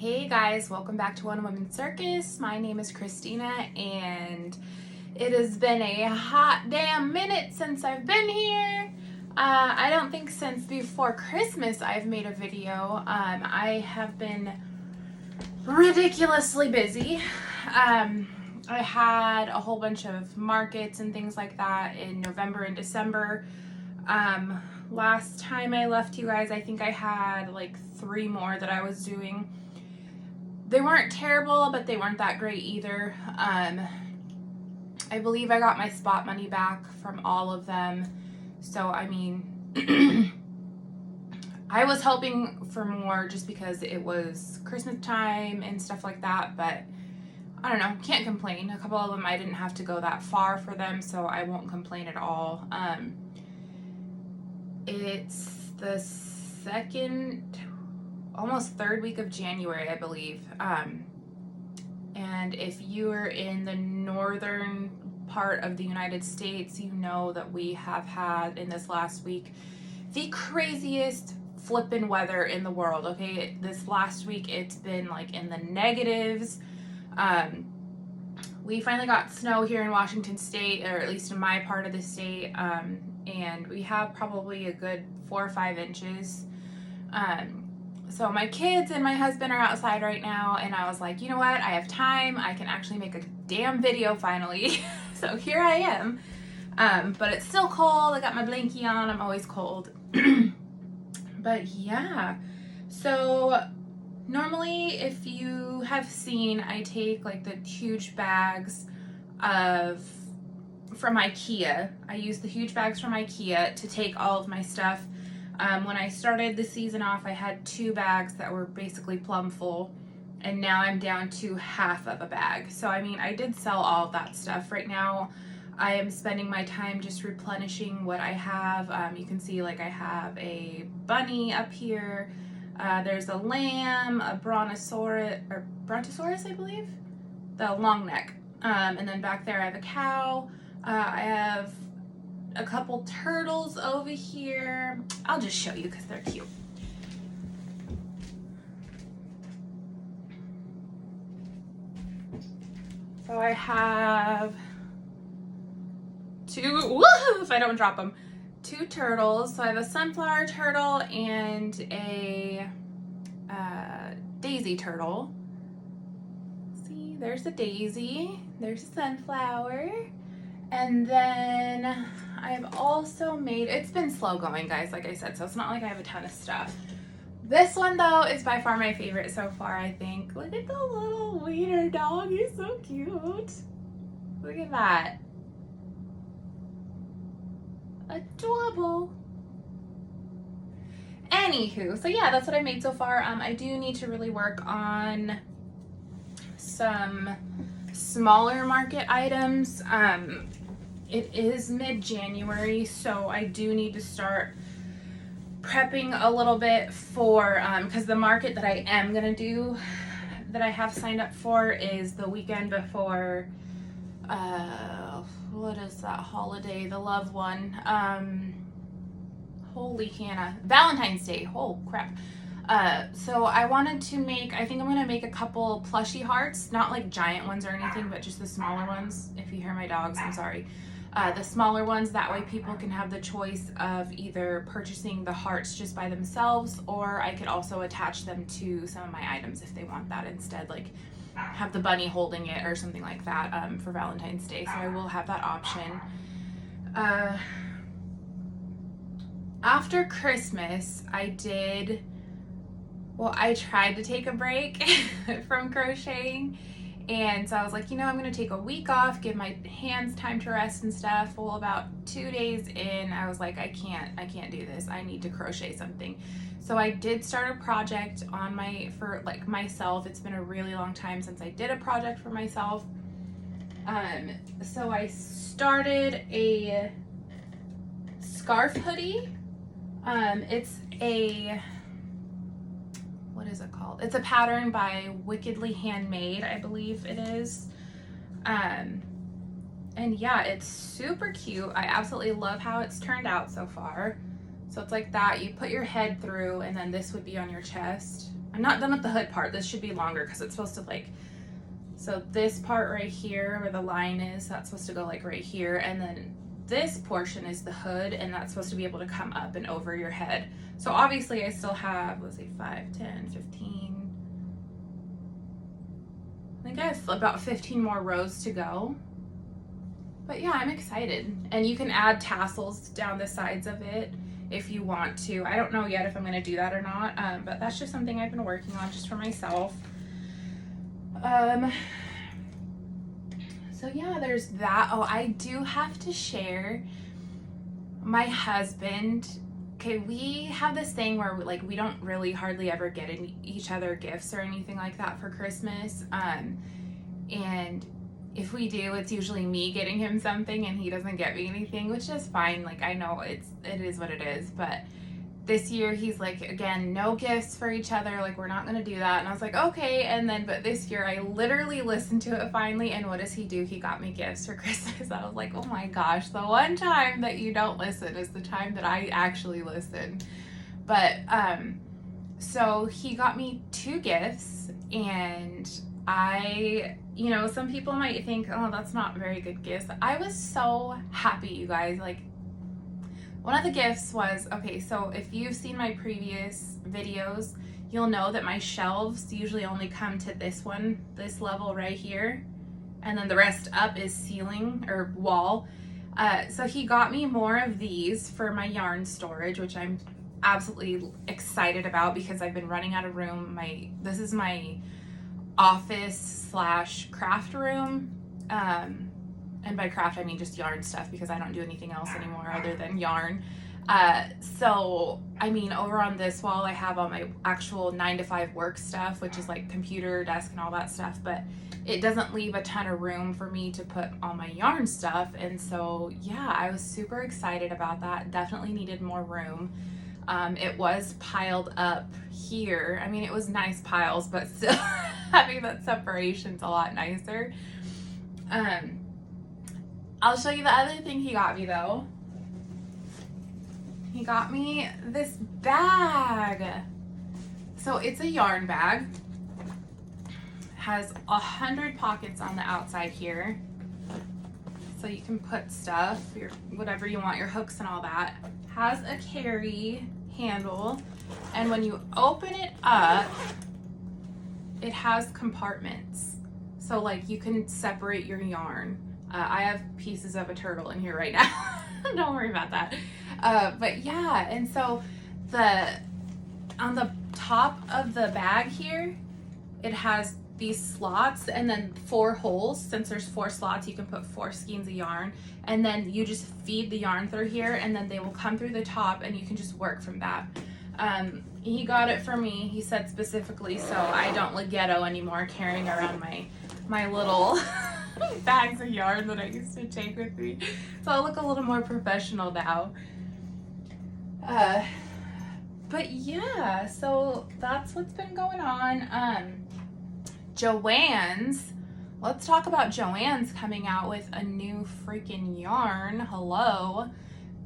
Hey guys, welcome back to One Woman Circus. My name is Christina and it has been a hot damn minute since I've been here. I don't think since before Christmas I've made a video. I have been ridiculously busy. I had a whole bunch of markets and things like that in November and December. Last time I left you guys, I think I had like 3 more that I was doing. They weren't terrible, but they weren't that great either. I believe I got my spot money back from all of them. So, I mean, I was hoping for more just because it was Christmas time and stuff like that, but I don't know, can't complain. A couple of them I didn't have to go that far for them, so I won't complain at all. It's the second, almost 3rd week of January, I believe. And if you're in the northern part of the United States, you know that we have had in this last week the craziest flippin' weather in the world. Okay, this last week it's been like in the negatives. We finally got snow here in Washington State, or at least in my part of the state, and we have probably a good 4 or 5 inches. So my kids and my husband are outside right now, and I was like, you know what, I have time, I can actually make a damn video finally. So here I am, but it's still cold. I got my blankie on, I'm always cold. But yeah, so normally if you have seen, I take like the huge bags from IKEA. I use the huge bags from IKEA to take all of my stuff. When I started the season off, I had 2 bags that were basically plumb full, and now I'm down to half of a bag. So I mean, I did sell all of that stuff. Right now I am spending my time just replenishing what I have. You can see like I have a bunny up here, there's a lamb, a brontosaurus, I believe, the long neck, and then back there I have a cow. I have a couple turtles over here. I'll just show you because they're cute. So I have 2, woohoo, if I don't drop them, 2 turtles. So I have a sunflower turtle and a daisy turtle. See, there's a daisy, there's a sunflower. And then I've also made, it's been slow going, guys, like I said, so it's not like I have a ton of stuff. This one, though, is by far my favorite so far, I think. Look at the little wiener dog. He's so cute. Look at that. Adorable. Anywho, so yeah, that's what I made so far. I do need to really work on some smaller market items. It is mid-January, so I do need to start prepping a little bit for, because the market that I am going to do, that I have signed up for, is the weekend before, what is that holiday? The love one. Holy Hannah. Valentine's Day. Oh, crap. So I wanted to make, I think I'm going to make a couple plushie hearts, not like giant ones or anything, but just the smaller ones. If you hear my dogs, I'm sorry. The smaller ones, that way people can have the choice of either purchasing the hearts just by themselves, or I could also attach them to some of my items if they want that instead, like have the bunny holding it or something like that, for Valentine's Day. So I will have that option. After Christmas, I tried to take a break from crocheting. And so I was like, you know, I'm going to take a week off, give my hands time to rest and stuff. Well, about 2 days in, I was like, I can't do this. I need to crochet something. So I did start a project on for myself. It's been a really long time since I did a project for myself. So I started a scarf hoodie. It's a, what is it called? It's a pattern by Wickedly Handmade, I believe it is. And yeah, it's super cute. I absolutely love how it's turned out so far. So it's like that. You put your head through, and then this would be on your chest. I'm not done with the hood part. This should be longer because it's supposed to like, so this part right here where the line is, that's supposed to go like right here. And then this portion is the hood, and that's supposed to be able to come up and over your head. So obviously I still have, let's see, 5, 10, 15. I think I have about 15 more rows to go. But yeah, I'm excited. And you can add tassels down the sides of it if you want to. I don't know yet if I'm going to do that or not, but that's just something I've been working on just for myself. So yeah, there's that. Oh, I do have to share my husband. Okay, we have this thing where we don't really hardly ever get each other gifts or anything like that for Christmas. And if we do, it's usually me getting him something and he doesn't get me anything, which is fine. Like, I know it is what it is, but this year he's like, again, no gifts for each other. Like, we're not going to do that. And I was like, okay. And then, but this year I literally listened to it finally. And what does he do? He got me gifts for Christmas. I was like, oh my gosh, the one time that you don't listen is the time that I actually listen. But, so he got me 2 gifts, and you know, some people might think, oh, that's not very good gifts. I was so happy, you guys. Like, one of the gifts was, okay, so if you've seen my previous videos, you'll know that my shelves usually only come to this level right here. And then the rest up is ceiling or wall. So he got me more of these for my yarn storage, which I'm absolutely excited about because I've been running out of room. This is my office / craft room. And by craft, I mean just yarn stuff because I don't do anything else anymore other than yarn. So, I mean, over on this wall, I have all my actual 9-to-5 work stuff, which is like computer, desk, and all that stuff. But it doesn't leave a ton of room for me to put all my yarn stuff. And so, yeah, I was super excited about that. Definitely needed more room. It was piled up here. I mean, it was nice piles, but still having that separation's a lot nicer. I'll show you the other thing he got me though. He got me this bag. So it's a yarn bag. Has 100 pockets on the outside here. So you can put stuff, whatever you want, your hooks and all that. Has a carry handle. And when you open it up, it has compartments. So like you can separate your yarn. I have pieces of a turtle in here right now. Don't worry about that. But yeah, and so on the top of the bag here, it has these slots and then 4 holes. Since there's 4 slots, you can put 4 skeins of yarn, and then you just feed the yarn through here, and then they will come through the top, and you can just work from that. He got it for me, he said specifically, so I don't look ghetto anymore carrying around my little bags of yarn that I used to take with me. So I look a little more professional now. But yeah, so that's what's been going on. Joann's, let's talk about Joann's coming out with a new freaking yarn. Hello,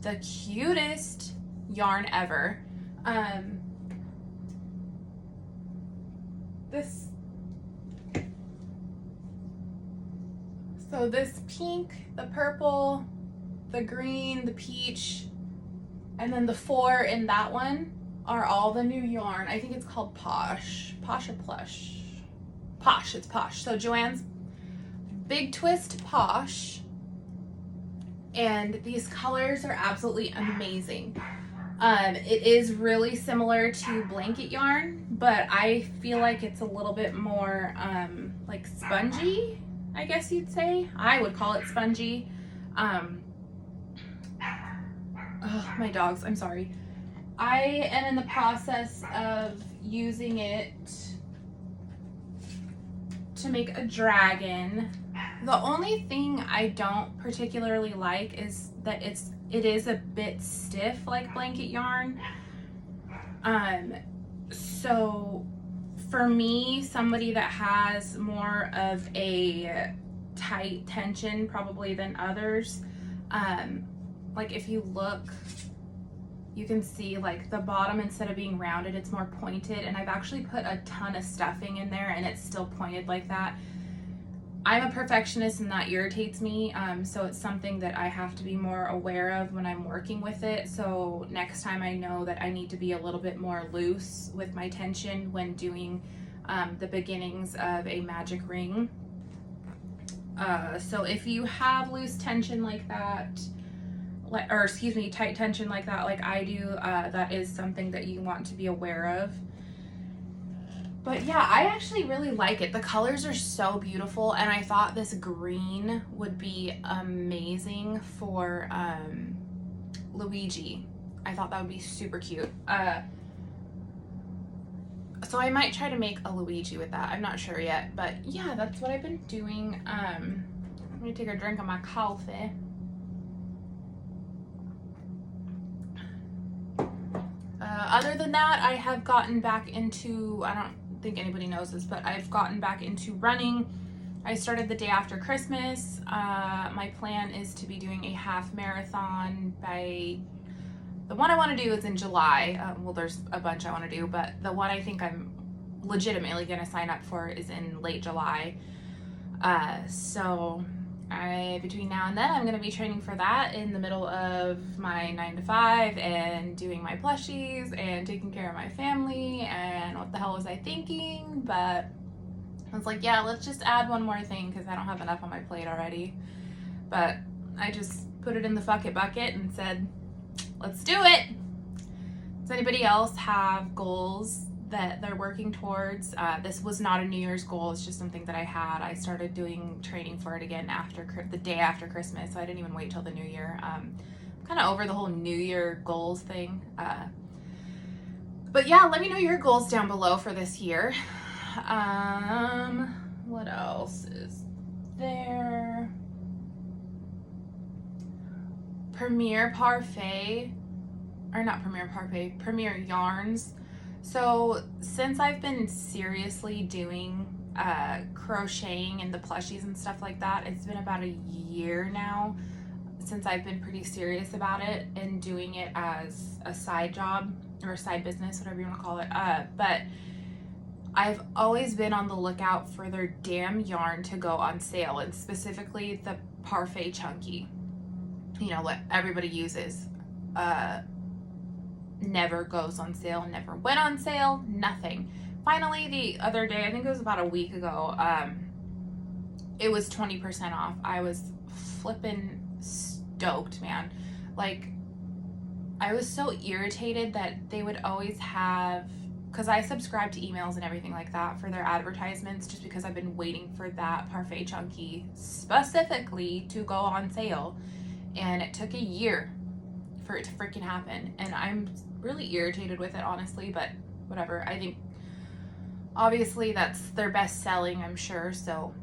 the cutest yarn ever. So this pink, the purple, the green, the peach, and then the 4 in that one are all the new yarn. I think it's called Posh or Plush? Posh, it's Posh. So Joann's Big Twist Posh, and these colors are absolutely amazing. It is really similar to blanket yarn, but I feel like it's a little bit more like spongy, I guess you'd say. I would call it spongy. Oh, my dogs, I'm sorry. I am in the process of using it to make a dragon. The only thing I don't particularly like is that it is a bit stiff like blanket yarn. So for me, somebody that has more of a tight tension probably than others, like if you look, you can see like the bottom, instead of being rounded, it's more pointed, and I've actually put a ton of stuffing in there and it's still pointed like that. I'm a perfectionist and that irritates me, so it's something that I have to be more aware of when I'm working with it. So next time I know that I need to be a little bit more loose with my tension when doing the beginnings of a magic ring. So if you have loose tension like that, or excuse me, tight tension like that, like I do, that is something that you want to be aware of. But yeah, I actually really like it. The colors are so beautiful, and I thought this green would be amazing for Luigi. I thought that would be super cute. So I might try to make a Luigi with that. I'm not sure yet, but yeah, that's what I've been doing. I'm gonna take a drink of my coffee. Other than that, I have gotten back into, I don't think anybody knows this, but I've gotten back into running. I started the day after Christmas. My plan is to be doing a half marathon by, the one I want to do is in July. Well, there's a bunch I want to do, but the one I think I'm legitimately going to sign up for is in late July. So between now and then, I'm going to be training for that in the middle of my 9 to 5 and doing my plushies and taking care of my family. And what the hell was I thinking? But I was like, yeah, let's just add one more thing because I don't have enough on my plate already. But I just put it in the fuck it bucket and said, let's do it. Does anybody else have goals that they're working towards? This was not a New Year's goal. It's just something that I had. I started doing training for it again after the day after Christmas, so I didn't even wait till the new year. I'm kind of over the whole New Year goals thing. But yeah, let me know your goals down below for this year. What else is there? Premier Yarns. So since I've been seriously doing crocheting and the plushies and stuff like that, it's been about a year now since I've been pretty serious about it and doing it as a side job or a side business, whatever you want to call it. But I've always been on the lookout for their damn yarn to go on sale, and specifically the Parfait Chunky. You know, what everybody uses. Never goes on sale, never went on sale, nothing. Finally, the other day, I think it was about a week ago, it was 20% off. I was flipping stoked, man. Like, I was so irritated that they would always have, because I subscribe to emails and everything like that for their advertisements, just because I've been waiting for that Parfait Chunky specifically to go on sale. And it took a year for it to freaking happen, and I'm really irritated with it, honestly, but whatever. I think obviously that's their best selling, I'm sure, so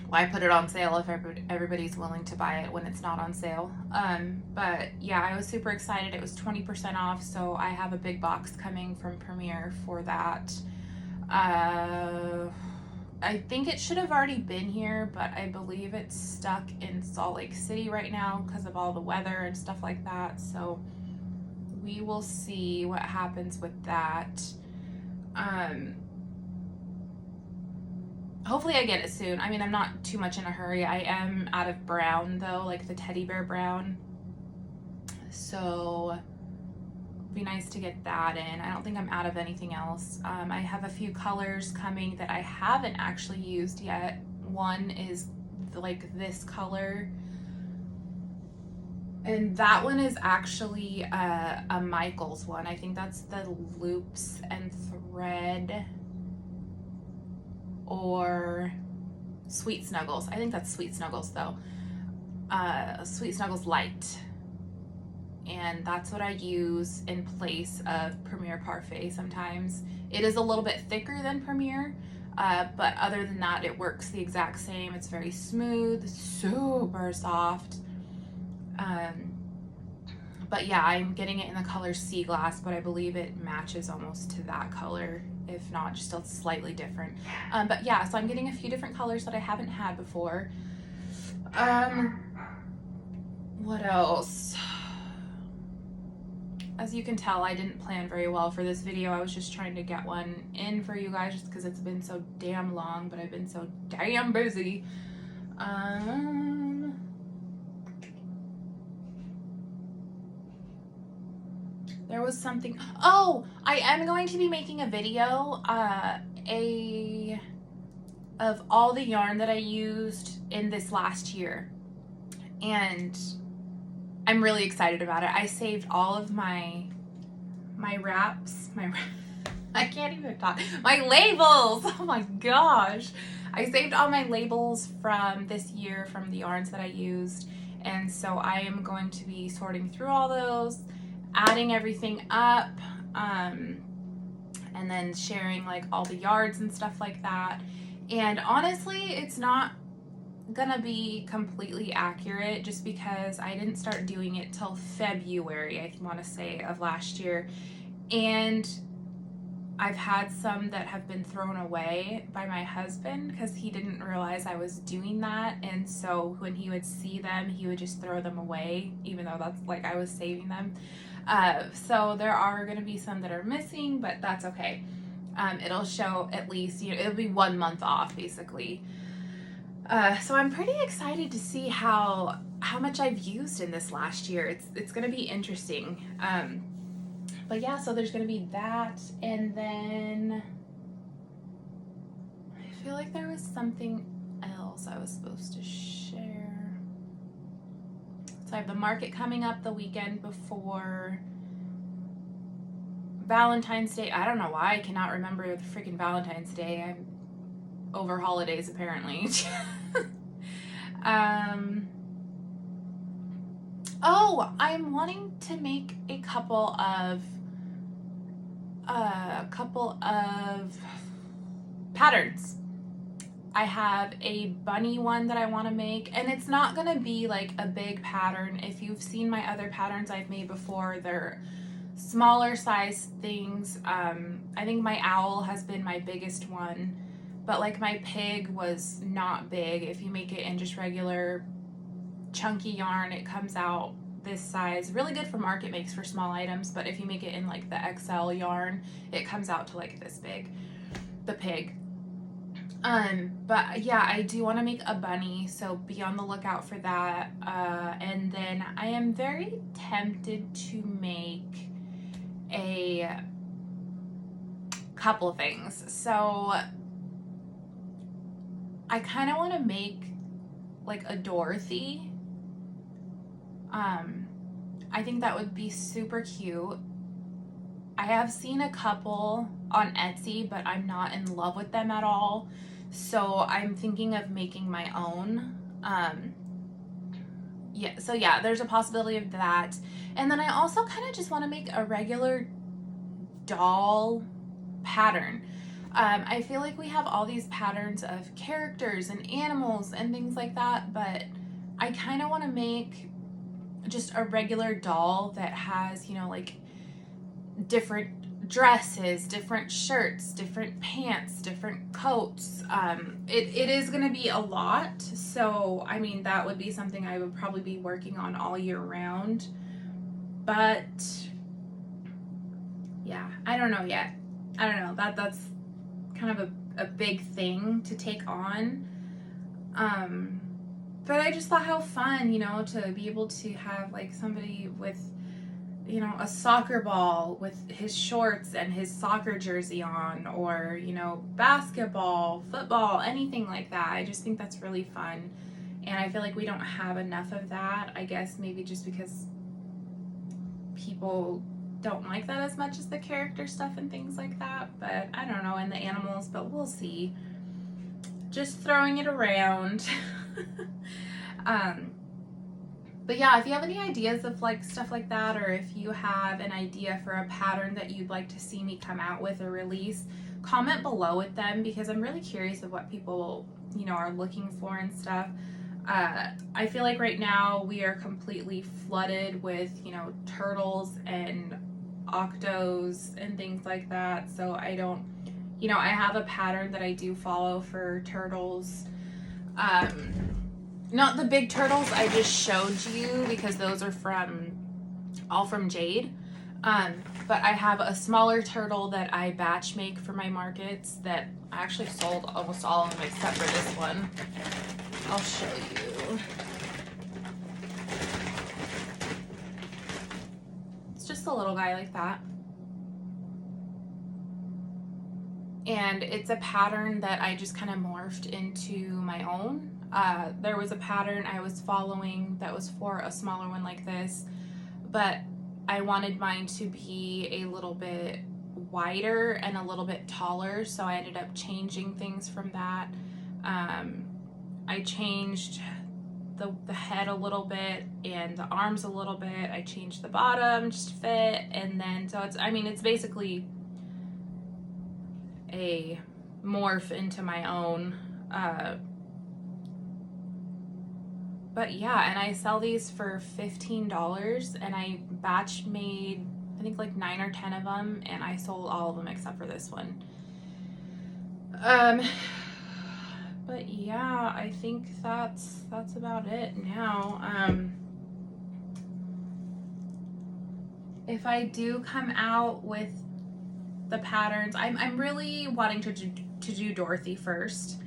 why put it on sale if everybody's willing to buy it when it's not on sale? But yeah, I was super excited. It was 20% off, so I have a big box coming from Premier for that. I think it should have already been here, but I believe it's stuck in Salt Lake City right now because of all the weather and stuff like that. So we will see what happens with that. Hopefully I get it soon. I mean, I'm not too much in a hurry. I am out of brown though, like the teddy bear brown. So it'd be nice to get that in. I don't think I'm out of anything else. I have a few colors coming that I haven't actually used yet. One is like this color, and that one is actually a Michaels one. I think that's the Loops and Thread or Sweet Snuggles. I think that's Sweet Snuggles though. Sweet Snuggles Light. And that's what I use in place of Premier Parfait sometimes. It is a little bit thicker than Premier, but other than that, it works the exact same. It's very smooth, super soft. But yeah, I'm getting it in the color Sea Glass, but I believe it matches almost to that color, if not just a slightly different. But yeah, so I'm getting a few different colors that I haven't had before. What else? as you can tell, I didn't plan very well for this video. I was just trying to get one in for you guys just because it's been so damn long, but I've been so damn busy. There was something. Oh, I am going to be making a video of all the yarn that I used in this last year, and I'm really excited about it. I saved all of my wraps, I can't even talk, my labels. Oh my gosh, I saved all my labels from this year from the yarns that I used, and so I am going to be sorting through all those, adding everything up, and then sharing like all the yards and stuff like that. And honestly, it's not gonna be completely accurate just because I didn't start doing it till February, I want to say, of last year, and I've had some that have been thrown away by my husband because he didn't realize I was doing that, and so when he would see them, he would just throw them away, even though that's like I was saving them. So there are going to be some that are missing, but that's okay. It'll show at least, you know, it'll be 1 month off basically. So I'm pretty excited to see how much I've used in this last year. It's going to be interesting. But yeah, so there's going to be that, and then I feel like there was something else I was supposed to share. So I have the market coming up the weekend before Valentine's Day. I don't know why I cannot remember the freaking Valentine's Day. I'm over holidays apparently. Oh, I'm wanting to make a couple of patterns. I have a bunny one that I want to make, and it's not going to be like a big pattern. If you've seen my other patterns I've made before, they're smaller size things. I think my owl has been my biggest one, but like my pig was not big. If you make it in just regular chunky yarn, it comes out this size. Really good for market makes for small items, but if you make it in like the XL yarn, it comes out to like this big, the pig. But yeah, I do want to make a bunny, so be on the lookout for that. And then I am very tempted to make a couple things. So I kind of want to make like a Dorothy. I think that would be super cute. I have seen a couple on Etsy, but I'm not in love with them at all. So I'm thinking of making my own. So yeah, there's a possibility of that. And then I also kind of just want to make a regular doll pattern. I feel like we have all these patterns of characters and animals and things like that, but I kind of want to make just a regular doll that has, you know, like different dresses, different shirts, different pants, different coats. It is going to be a lot, so I mean that would be something I would probably be working on all year round, but yeah, I don't know yet. I don't know, that's kind of a big thing to take on. But I just thought how fun, you know, to be able to have like somebody with, you know, a soccer ball with his shorts and his soccer jersey on, or, you know, basketball, football, anything like that. I just think that's really fun. And I feel like we don't have enough of that. I guess maybe just because people don't like that as much as the character stuff and things like that. But I don't know, and the animals, but we'll see. Just throwing it around. But yeah, if you have any ideas of like stuff like that, or if you have an idea for a pattern that you'd like to see me come out with or release, comment below with them, because I'm really curious of what people, you know, are looking for and stuff. I feel like right now we are completely flooded with, you know, turtles and octos and things like that. So I don't, you know, I have a pattern that I do follow for turtles. Not the big turtles I just showed you, because those are all from Jade. But I have a smaller turtle that I batch make for my markets that I actually sold almost all of them except for this one. I'll show you. It's just a little guy like that. And it's a pattern that I just kind of morphed into my own. There was a pattern I was following that was for a smaller one like this, but I wanted mine to be a little bit wider and a little bit taller, so I ended up changing things from that. I changed the head a little bit and the arms a little bit. I changed the bottom just to fit, and then so it's basically a morph into my own. But yeah, and I sell these for $15, and I batch made I think like 9 or 10 of them, and I sold all of them except for this one. But yeah, I think that's about it now. If I do come out with the patterns, I'm really wanting to do Dorothy first,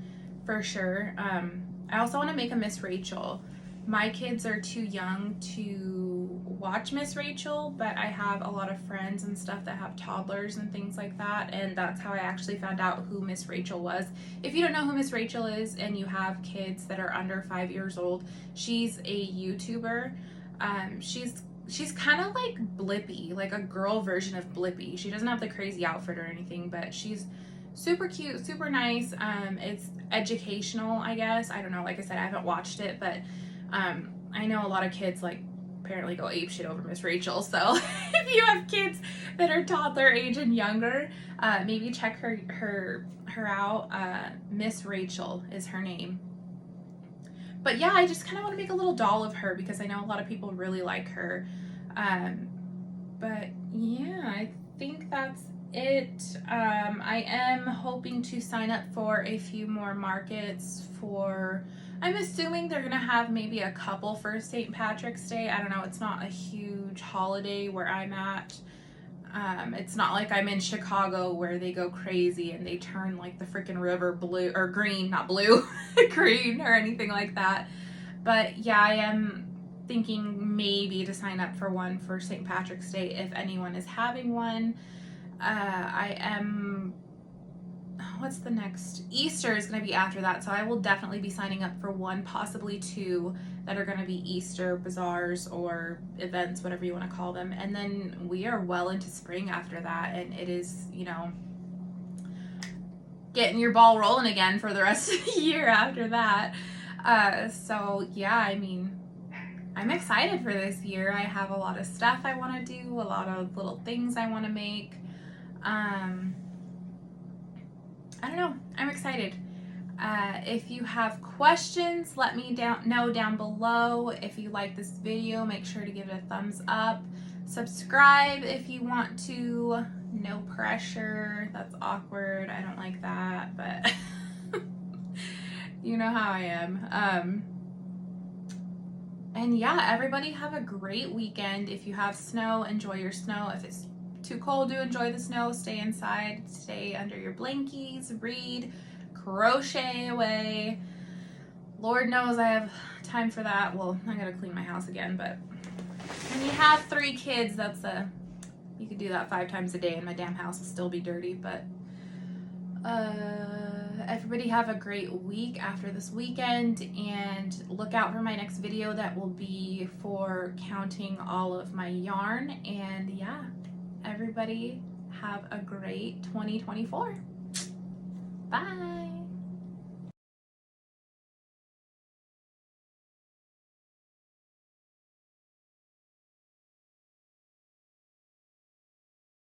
for sure. I also want to make a Miss Rachel. My kids are too young to watch Miss Rachel, but I have a lot of friends and stuff that have toddlers and things like that, and that's how I actually found out who Miss Rachel was. If you don't know who Miss Rachel is and you have kids that are under 5 years old, she's a YouTuber. She's kind of like Blippi, like a girl version of Blippi. She doesn't have the crazy outfit or anything, but she's super cute, super nice. It's educational, I guess. I don't know. Like I said, I haven't watched it, but I know a lot of kids like apparently go apeshit over Miss Rachel. So if you have kids that are toddler age and younger, maybe check her out. Miss Rachel is her name. But yeah, I just kind of want to make a little doll of her because I know a lot of people really like her. But yeah, I think that's it. I am hoping to sign up for a few more markets for, I'm assuming they're gonna have maybe a couple for St. Patrick's Day. I don't know, it's not a huge holiday where I'm at. It's not like I'm in Chicago where they go crazy and they turn like the freaking river blue or green, not blue, green or anything like that. But yeah, I am thinking maybe to sign up for one for St. Patrick's Day if anyone is having one. I am, what's the next? Easter is going to be after that, so I will definitely be signing up for one, possibly two that are going to be Easter bazaars or events, whatever you want to call them. And then we are well into spring after that, and it is, you know, getting your ball rolling again for the rest of the year after that. So yeah, I mean, I'm excited for this year. I have a lot of stuff I want to do, a lot of little things I want to make. I don't know. I'm excited. If you have questions, let me know down below. If you like this video, make sure to give it a thumbs up. Subscribe if you want to. No pressure. That's awkward. I don't like that, but you know how I am. And yeah, everybody have a great weekend. If you have snow, enjoy your snow. If it's too cold to enjoy the snow, stay inside, stay under your blankies, read, crochet away. Lord knows I have time for that. Well, I gotta clean my house again, but when you have 3 kids, you could do that 5 times a day and my damn house will still be dirty. But everybody have a great week after this weekend, and look out for my next video that will be for counting all of my yarn. And yeah, everybody have a great 2024. Bye.